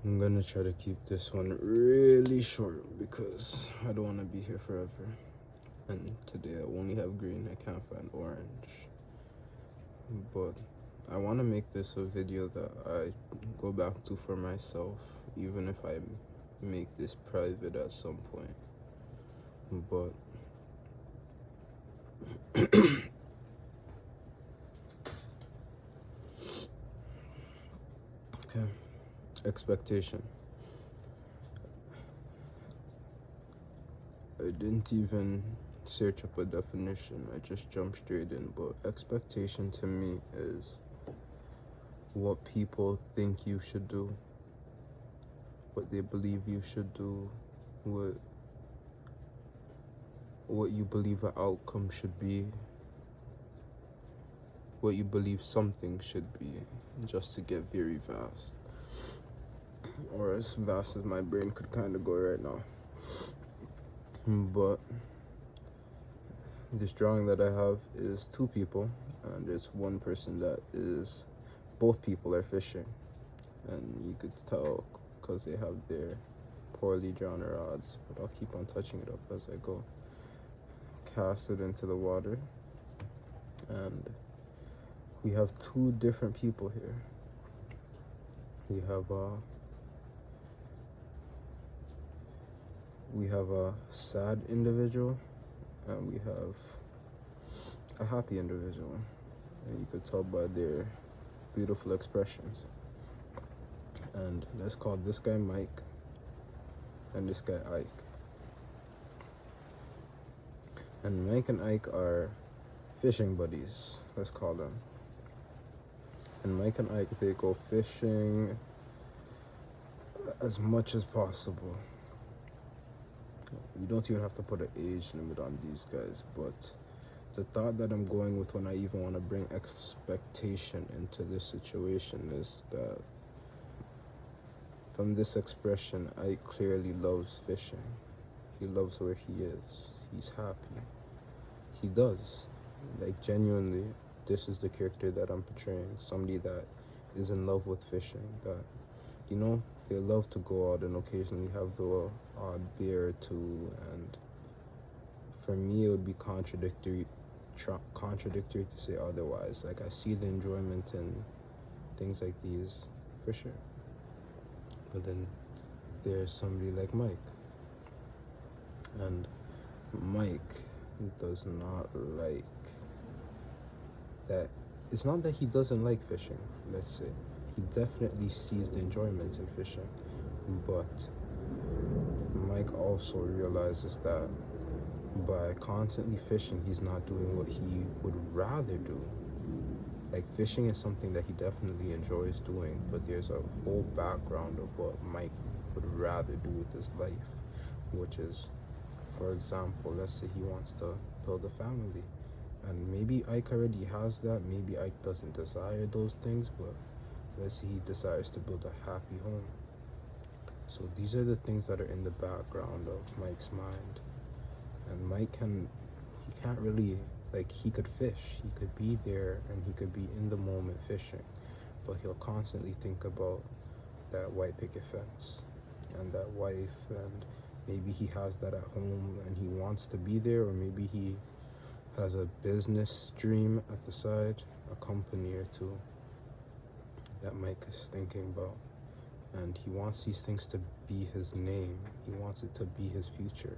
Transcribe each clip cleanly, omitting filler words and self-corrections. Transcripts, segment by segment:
I'm gonna try to keep this one really short because I don't want to be here forever. And today I only have green, I can't find orange. But I want to make this a video that I go back to for myself, even if I make this private at some point. But okay, expectation. I didn't even search up a definition, I just jumped straight in. But expectation to me is what people think you should do, what they believe you should do, what you believe an outcome should be, what you believe something should be, just to get very vast, or as vast as my brain could kind of go right now. But this drawing that I have is two people, and there's one person that is, both people are fishing, and you could tell because they have their poorly drawn rods, but I'll keep on touching it up as I go. Cast it into the water, and we have two different people here. We have a sad individual, and we have a happy individual, and you could tell by their beautiful expressions. And let's call this guy Mike and this guy Ike. And Mike and Ike are fishing buddies, let's call them. And Mike and Ike, they go fishing as much as possible. You don't even have to put an age limit on these guys, but the thought that I'm going with when I even want to bring expectation into this situation is that from this expression, Ike clearly loves fishing. He loves where he is. He's happy. He does. Like, genuinely, this is the character that I'm portraying. Somebody that is in love with fishing, that, you know, they love to go out and occasionally have the odd beer or two. And for me, it would be contradictory to say otherwise. Like, I see the enjoyment in things like these, for sure. But then there's somebody like Mike. And Mike does not like that. It's not that he doesn't like fishing, let's say. He definitely sees the enjoyment in fishing. But Mike also realizes that by constantly fishing, he's not doing what he would rather do. Like, fishing is something that he definitely enjoys doing, but there's a whole background of what Mike would rather do with his life, which is, for example, let's say he wants to build a family. And maybe Ike already has that, maybe Ike doesn't desire those things, but let's say he desires to build a happy home. So these are the things that are in the background of Mike's mind. And Mike can't really, like, he could fish, he could be there, and he could be in the moment fishing, but he'll constantly think about that white picket fence and that wife, and maybe he has that at home and he wants to be there, or maybe he has a business dream at the side, a company or two that Mike is thinking about, and he wants these things to be his name. He wants it to be his future.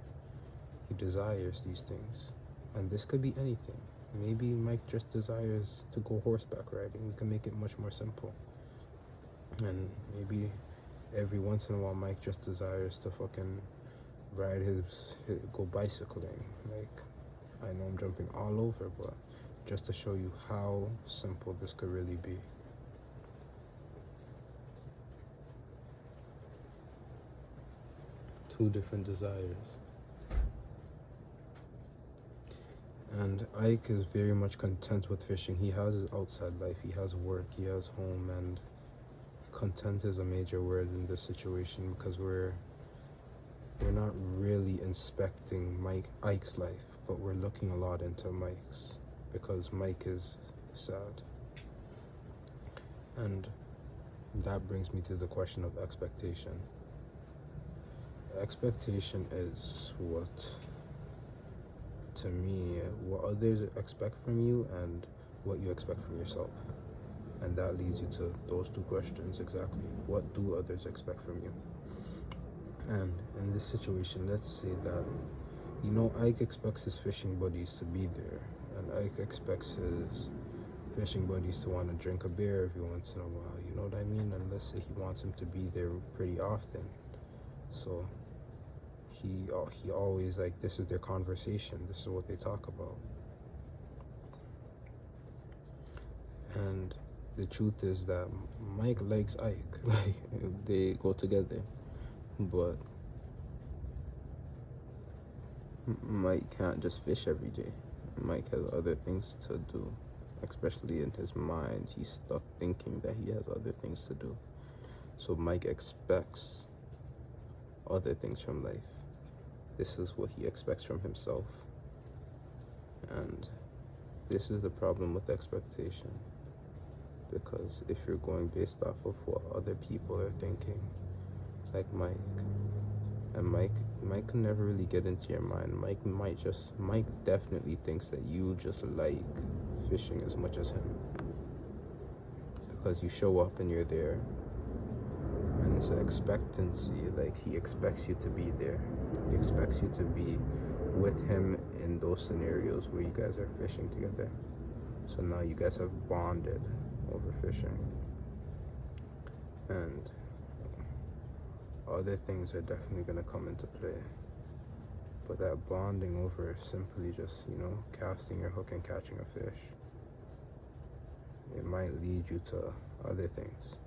He desires these things, and this could be anything. Maybe Mike just desires to go horseback riding. We can make it much more simple. And maybe every once in a while Mike just desires to fucking ride go bicycling. Like, I know I'm jumping all over, but just to show you how simple this could really be. Two different desires. And Ike is very much content with fishing. He has his outside life, he has work, he has home, and content is a major word in this situation, because we're not really inspecting Ike's life, but we're looking a lot into Mike's, because Mike is sad. And that brings me to the question of expectation. Expectation is to me, what others expect from you and what you expect from yourself. And that leads you to those two questions exactly. What do others expect from you? And in this situation, let's say that, Ike expects his fishing buddies to be there, and Ike expects his fishing buddies to want to drink a beer every once in a while, you know what I mean? And let's say he wants him to be there pretty often. So he always, like, this is their conversation, this is what they talk about. And the truth is that Mike likes Ike. Like, they go together. But Mike can't just fish every day. Mike has other things to do. Especially in his mind, he's stuck thinking that he has other things to do. So Mike expects other things from life. This is what he expects from himself. And this is the problem with expectation. Because if you're going based off of what other people are thinking, like Mike, and Mike can never really get into your mind. Mike definitely thinks that you just like fishing as much as him. Because you show up and you're there. And it's an expectancy, like he expects you to be there. He expects you to be with him in those scenarios where you guys are fishing together. So now you guys have bonded over fishing. And other things are definitely going to come into play. But that bonding over simply just, casting your hook and catching a fish, it might lead you to other things.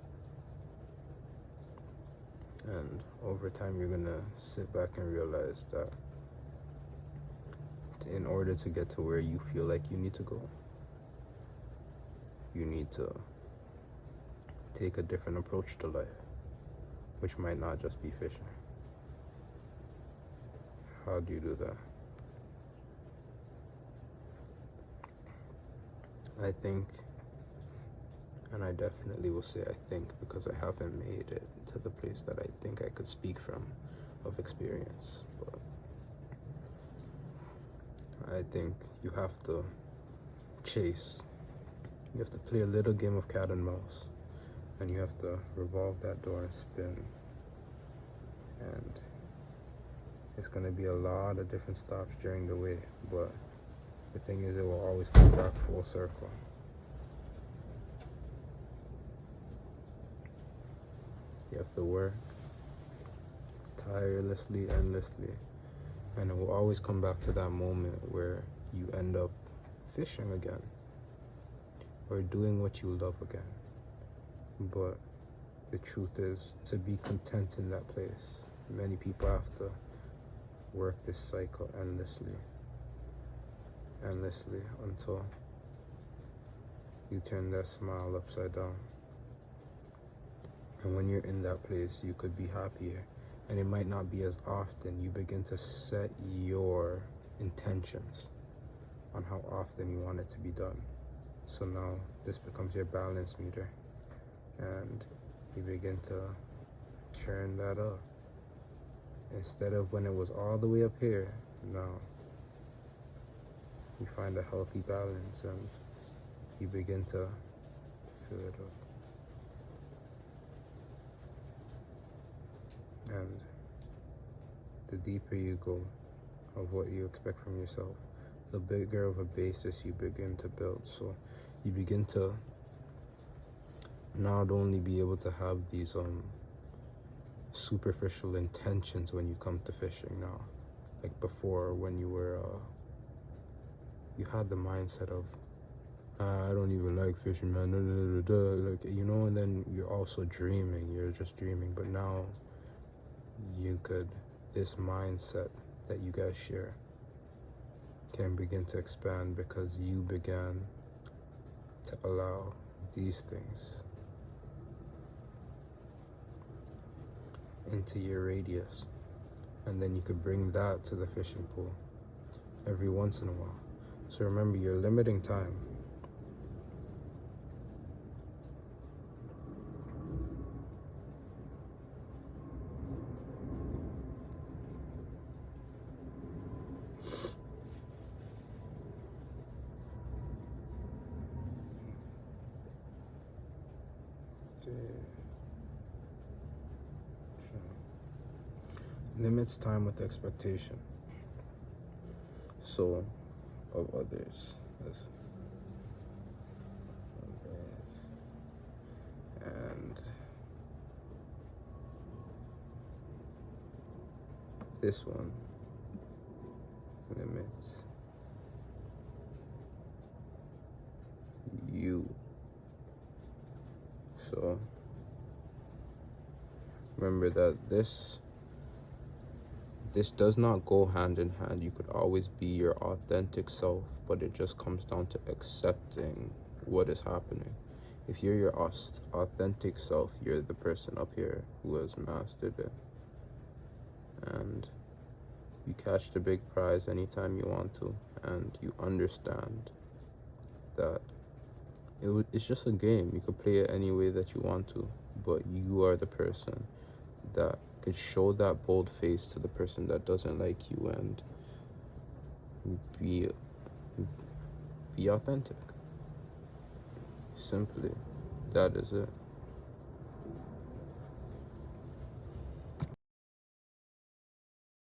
And over time, you're going to sit back and realize that in order to get to where you feel like you need to go, you need to take a different approach to life, which might not just be fishing. How do you do that? I think, and I definitely will say I think, because I haven't made it to the place that I think I could speak from of experience, but I think you have to chase. You have to play a little game of cat and mouse, and you have to revolve that door and spin. And it's going to be a lot of different stops during the way, but the thing is, it will always come back full circle. You have to work tirelessly, endlessly, and it will always come back to that moment where you end up fishing again or doing what you love again. But the truth is, to be content in that place, many people have to work this cycle endlessly until you turn that smile upside down. And when you're in that place, you could be happier. And it might not be as often. You begin to set your intentions on how often you want it to be done. So now this becomes your balance meter. And you begin to churn that up. Instead of when it was all the way up here, now you find a healthy balance and you begin to fill it up. And the deeper you go of what you expect from yourself, the bigger of a basis you begin to build. So you begin to not only be able to have these superficial intentions when you come to fishing now, like before when you were you had the mindset of I don't even like fishing, man, like, and then you're also dreaming, you're just dreaming. But now this mindset that you guys share can begin to expand because you began to allow these things into your radius, and then you could bring that to the fishing pool every once in a while. So remember, you're limiting time. Limits time with expectation. So, of others. And this one limits you. So remember that this does not go hand in hand. You could always be your authentic self, but it just comes down to accepting what is happening. If you're your authentic self, you're the person up here who has mastered it. And you catch the big prize anytime you want to, and you understand that it's just a game. You could play it any way that you want to, but you are the person that could show that bold face to the person that doesn't like you and be authentic. Simply, that is it.